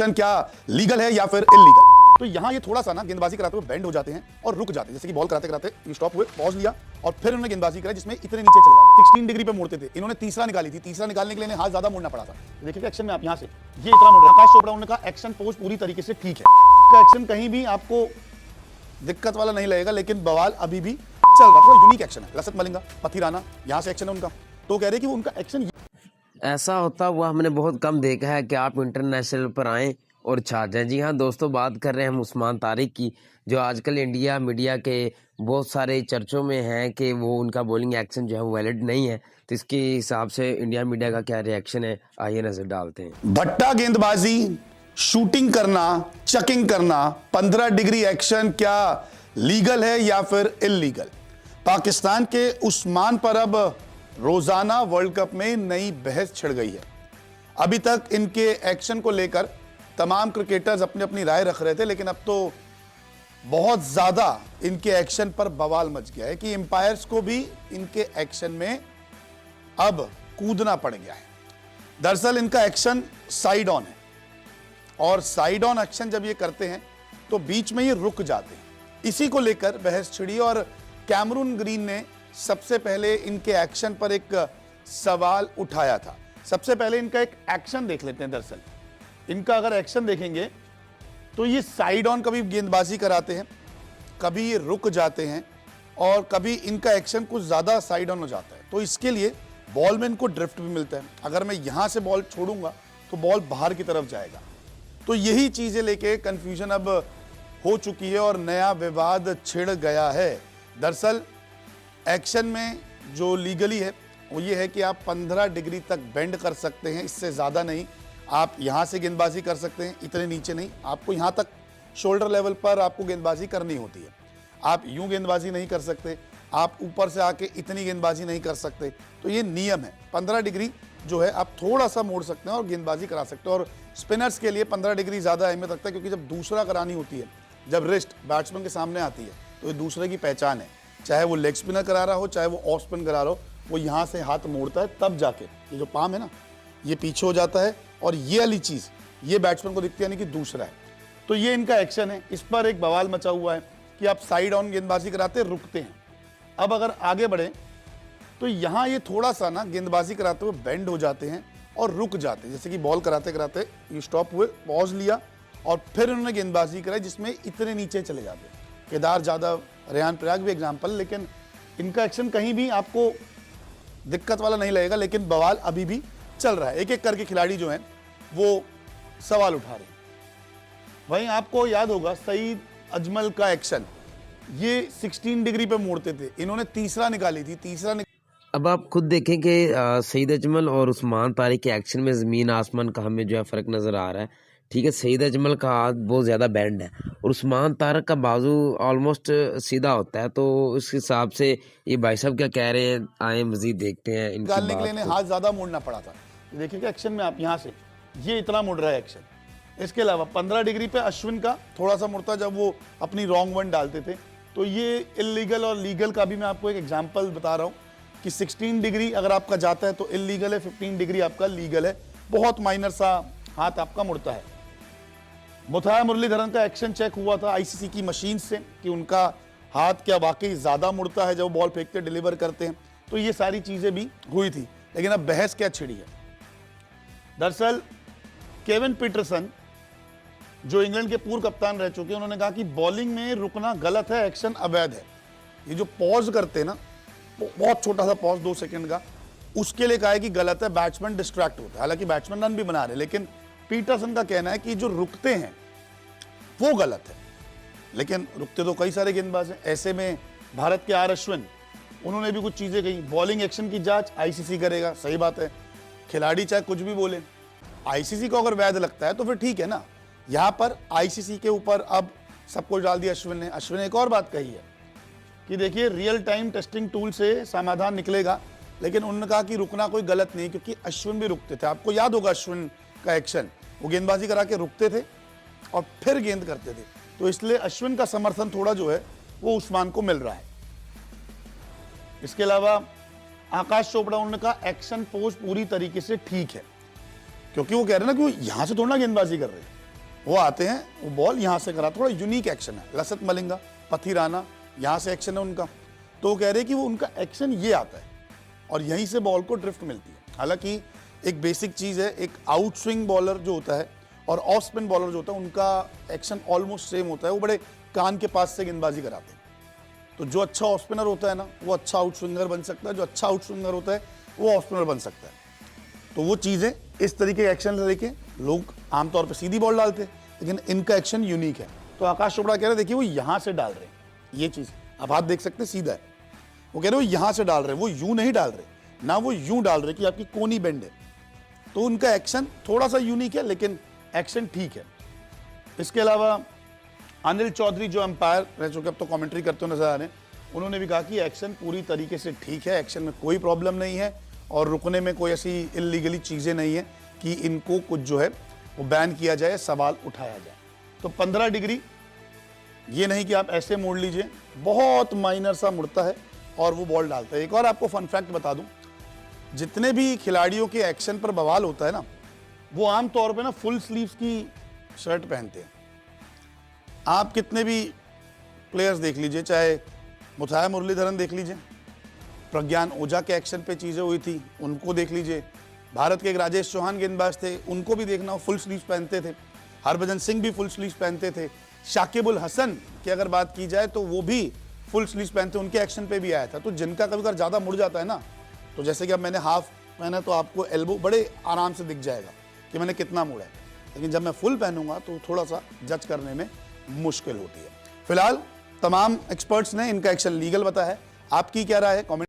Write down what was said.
Action क्या legal है या फिर इलीगल। तो यहां ये थोड़ा सा ना गेंदबाजी कराते हुए बेंड हो जाते हैं और रुक जाते हैं। जैसे कि बॉल कराते कराते ये स्टॉप हुए, पॉज लिया और फिर उन्होंने गेंदबाजी कराई जिसमें इतने नीचे चले जाते। 16 डिग्री पे मोड़ते थे, इन्होंने तीसरा निकाली थी। तीसरा निकालने के लिए हाथ ज्यादा मोड़ना पड़ा था। देखिए एक्शन में आप यहां से ये इतना मोड़ रहे हैं। आकाश चोपड़ा उन्होंने कहा एक्शन पोज पूरी तरीके से ठीक है। का एक्शन कहीं भी आपको दिक्कत वाला नहीं लगेगा, लेकिन बवाल अभी भी चल रहा है। यूनिक एक्शन है। लसित मलिंगा, पथिराना, यहां से एक्शन है उनका। तो कह रहे कि वो उनका एक्शन ऐसा होता हुआ हमने बहुत कम देखा है कि आप इंटरनेशनल पर आएँ और छा जाएं। जी हाँ दोस्तों, बात कर रहे हैं हम उस्मान तारिक की, जो आजकल इंडिया मीडिया के बहुत सारे चर्चों में हैं कि वो उनका बॉलिंग एक्शन जो है वो वैलिड नहीं है। तो इसके हिसाब से इंडिया मीडिया का क्या रिएक्शन है, आइए नजर डालते हैं। भट्टा गेंदबाजी, शूटिंग करना, चकिंग करना, 15 डिग्री एक्शन क्या लीगल है या फिर इलीगल। पाकिस्तान के उस्मान पर अब रोजाना वर्ल्ड कप में नई बहस छिड़ गई है। अभी तक इनके एक्शन को लेकर तमाम क्रिकेटर्स अपनी अपनी राय रख रहे थे, लेकिन अब तो बहुत ज्यादा इनके एक्शन पर बवाल मच गया है कि एम्पायर्स को भी इनके एक्शन में अब कूदना पड़ गया है। दरअसल इनका एक्शन साइड ऑन है और साइड ऑन एक्शन जब ये करते हैं तो बीच में ये रुक जाते हैं। इसी को लेकर बहस छिड़ी और कैमरून ग्रीन ने सबसे पहले इनके एक्शन पर एक सवाल उठाया था। सबसे पहले इनका एक एक्शन देख लेते हैं। दरअसल इनका अगर एक्शन देखेंगे तो ये साइड ऑन कभी गेंदबाजी कराते हैं, कभी ये रुक जाते हैं और कभी इनका एक्शन कुछ ज्यादा साइड ऑन हो जाता है। तो इसके लिए बॉल में इनको ड्रिफ्ट भी मिलता है। अगर मैं यहां से बॉल छोड़ूंगा तो बॉल बाहर की तरफ जाएगा। तो यही चीजें लेके कंफ्यूजन अब हो चुकी है और नया विवाद छिड़ गया है। दरअसल एक्शन में जो लीगली है वो ये है कि आप 15 डिग्री तक बेंड कर सकते हैं, इससे ज़्यादा नहीं। आप यहाँ से गेंदबाजी कर सकते हैं, इतने नीचे नहीं। आपको यहाँ तक शोल्डर लेवल पर आपको गेंदबाजी करनी होती है। आप यूं गेंदबाजी नहीं कर सकते, आप ऊपर से आके इतनी गेंदबाजी नहीं कर सकते। तो ये नियम है। 15 डिग्री जो है आप थोड़ा सा मोड़ सकते हैं और गेंदबाजी करा सकते हैं। और स्पिनर्स के लिए 15 डिग्री ज़्यादा अहमियत रखता है, क्योंकि जब दूसरा करानी होती है, जब रिस्ट बैट्समैन के सामने आती है, तो ये दूसरे की पहचान है। चाहे वो लेग स्पिनर करा रहा हो, चाहे वो ऑफ स्पिन करा रहा हो, वो यहाँ से हाथ मोड़ता है, तब जाके ये जो पाम है ना, ये पीछे हो जाता है और ये वाली चीज़ ये बैट्समैन को दिखती है, यानी कि दूसरा है। तो ये इनका एक्शन है। इस पर एक बवाल मचा हुआ है कि आप साइड ऑन गेंदबाजी कराते रुकते हैं। अब अगर आगे बढ़े तो यहाँ ये थोड़ा सा ना गेंदबाजी कराते हुए बेंड हो जाते हैं और रुक जाते हैं। जैसे कि बॉल कराते कराते ये स्टॉप हुए, पॉज लिया और फिर उन्होंने गेंदबाजी कराई जिसमें इतने नीचे चले जाते हैं। केदार जाधव, रेहान पराग भी एग्जाम्पल। लेकिन इनका एक्शन कहीं भी आपको दिक्कत वाला नहीं लगेगा, लेकिन बवाल अभी भी चल रहा है। एक एक करके खिलाड़ी जो हैं वो सवाल उठा रहे हैं। वहीं आपको याद होगा सईद अजमल का एक्शन, ये 16 डिग्री पे मोड़ते थे, इन्होंने तीसरा निकाली थी। अब आप खुद देखें कि सईद अजमल और उस्मान तारिक के एक्शन में ज़मीन आसमान का हमें जो है फ़र्क नज़र आ रहा है। ठीक है, सईद अजमल का हाथ बहुत ज़्यादा बैंड है और उस्मान तारिक का बाजू ऑलमोस्ट सीधा होता है। तो उस हिसाब से ये भाई साहब क्या कह रहे हैं, आए मज़ीद देखते हैं। निकालने के लिए इन्हें हाथ ज़्यादा मोड़ना पड़ा था। देखिए एक्शन में आप यहाँ से ये इतना मुड़ रहा है एक्शन। इसके अलावा 15 डिग्री पे अश्विन का थोड़ा सा मुड़ता जब वो अपनी रॉन्ग वन डालते थे। तो ये इलीगल और लीगल का भी मैं आपको एक एग्जांपल बता रहा हूँ कि 16 डिग्री अगर आपका जाता है तो इलीगल है, 15 डिग्री आपका लीगल है। बहुत माइनर सा हाथ आपका मुड़ता है। मुथाया मुरलीधरन का एक्शन चेक हुआ था आईसीसी की मशीन से कि उनका हाथ क्या वाकई ज़्यादा मुड़ता है जब बॉल फेंकते डिलीवर करते हैं। तो ये सारी चीज़ें भी हुई थी। लेकिन अब बहस क्या छिड़ी है। दरअसल केविन पीटरसन जो इंग्लैंड के पूर्व कप्तान रह चुके हैं, उन्होंने कहा कि बॉलिंग में रुकना गलत है, एक्शन अवैध है। ये जो पॉज करते हैं ना, बहुत छोटा सा पॉज 2 सेकंड का, उसके लिए कहा है कि गलत है, बैट्समैन डिस्ट्रैक्ट होता है। हालांकि बैट्समैन रन भी बना रहे, लेकिन पीटरसन का कहना है कि जो रुकते हैं वो गलत है। लेकिन रुकते तो कई सारे गेंदबाज हैं। ऐसे में भारत के आर अश्विन, उन्होंने भी कुछ चीजें कही। बॉलिंग एक्शन की जांच आईसीसी करेगा, सही बात है। खिलाड़ी चाहे कुछ भी बोले, आईसीसी को अगर वैध लगता है तो फिर ठीक है ना। यहां पर आईसीसी के ऊपर अब सब कुछ डाल दिया अश्विन ने। अश्विन ने एक और बात कही है कि देखिए रियल टाइम टेस्टिंग टूल से समाधान निकलेगा। लेकिन उन्होंने कहा कि रुकना कोई गलत नहीं, क्योंकि अश्विन भी रुकते थे। आपको याद होगा अश्विन का एक्शन, वो गेंदबाजी करा के रुकते थे और फिर गेंद करते थे। तो इसलिए अश्विन का समर्थन थोड़ा जो है वो उस्मान को मिल रहा है। इसके अलावा आकाश चोपड़ा, उन्होंने कहा एक्शन पोज पूरी तरीके से ठीक है, क्योंकि वो कह रहे हैं ना कि वो यहां से थोड़ा ना गेंदबाजी कर रहे हैं, वो आते हैं, वो बॉल यहाँ से करा, थोड़ा यूनिक एक्शन है। लसत मलिंगा, पथी राणा, यहाँ से एक्शन है उनका। तो वो कह रहे हैं कि वो उनका एक्शन ये आता है और यहीं से बॉल को ड्रिफ्ट मिलती है। हालांकि एक बेसिक चीज़ है, एक आउट स्विंग बॉलर जो होता है और ऑफ स्पिन बॉलर जो होता है, उनका एक्शन ऑलमोस्ट सेम होता है। वो बड़े कान के पास से गेंदबाजी कराते हैं। तो जो अच्छा ऑफ स्पिनर होता है ना, वो अच्छा आउट स्विंगर बन सकता है। जो अच्छा आउट स्विंगर होता है, वो ऑफ स्पिनर बन सकता है। तो वो चीज़ें इस तरीके के एक्शन लेके लोग आमतौर पर सीधी बॉल डालते हैं, लेकिन इनका एक्शन यूनिक है। तो आकाश चोपड़ा कह रहे हैं, देखिए वो यहाँ से डाल रहे हैं, ये चीज़ आप हाथ देख सकते हैं, सीधा है। वो कह रहे हैं वो यहाँ से डाल रहे हैं, वो यूं नहीं डाल रहे, ना वो यूं डाल रहे कि आपकी कोनी बेंड है। तो उनका एक्शन थोड़ा सा यूनिक है, लेकिन एक्शन ठीक है। इसके अलावा अनिल चौधरी जो अंपायर रह चुके, अब तो कमेंट्री करते हुए नजर आ रहे हैं, उन्होंने भी कहा कि एक्शन पूरी तरीके से ठीक है, एक्शन में कोई प्रॉब्लम नहीं है और रुकने में कोई ऐसी इलीगली चीज़ें नहीं है कि इनको कुछ जो है वो बैन किया जाए, सवाल उठाया जाए। तो 15 डिग्री ये नहीं कि आप ऐसे मोड़ लीजिए, बहुत माइनर सा मुड़ता है और वो बॉल डालता है। एक और आपको फन फैक्ट बता दूं, जितने भी खिलाड़ियों के एक्शन पर बवाल होता है ना, वो आमतौर पे ना फुल स्लीव्स की शर्ट पहनते हैं। आप कितने भी प्लेयर्स देख लीजिए, चाहे मुथाया मुरलीधरन देख लीजिए, प्रज्ञान ओझा के एक्शन पे चीज़ें हुई थी, उनको देख लीजिए। भारत के एक राजेश चौहान गेंदबाज थे, उनको भी देखना, वो फुल स्लीव्स पहनते थे। हरभजन सिंह भी फुल स्लीव्स पहनते थे। शाकिबुल हसन की अगर बात की जाए तो वो भी फुल स्लीव्स पहनते, उनके एक्शन पे भी आया था। तो जिनका कभी कभार ज़्यादा मुड़ जाता है ना, तो जैसे कि अब मैंने हाफ पहना तो आपको एल्बो बड़े आराम से दिख जाएगा कि मैंने कितना मुड़ा है, लेकिन जब मैं फुल पहनूंगा तो थोड़ा सा जज करने में मुश्किल होती है। फिलहाल तमाम एक्सपर्ट्स ने इनका एक्शन लीगल बताया है। आपकी क्या राय है? कमेंट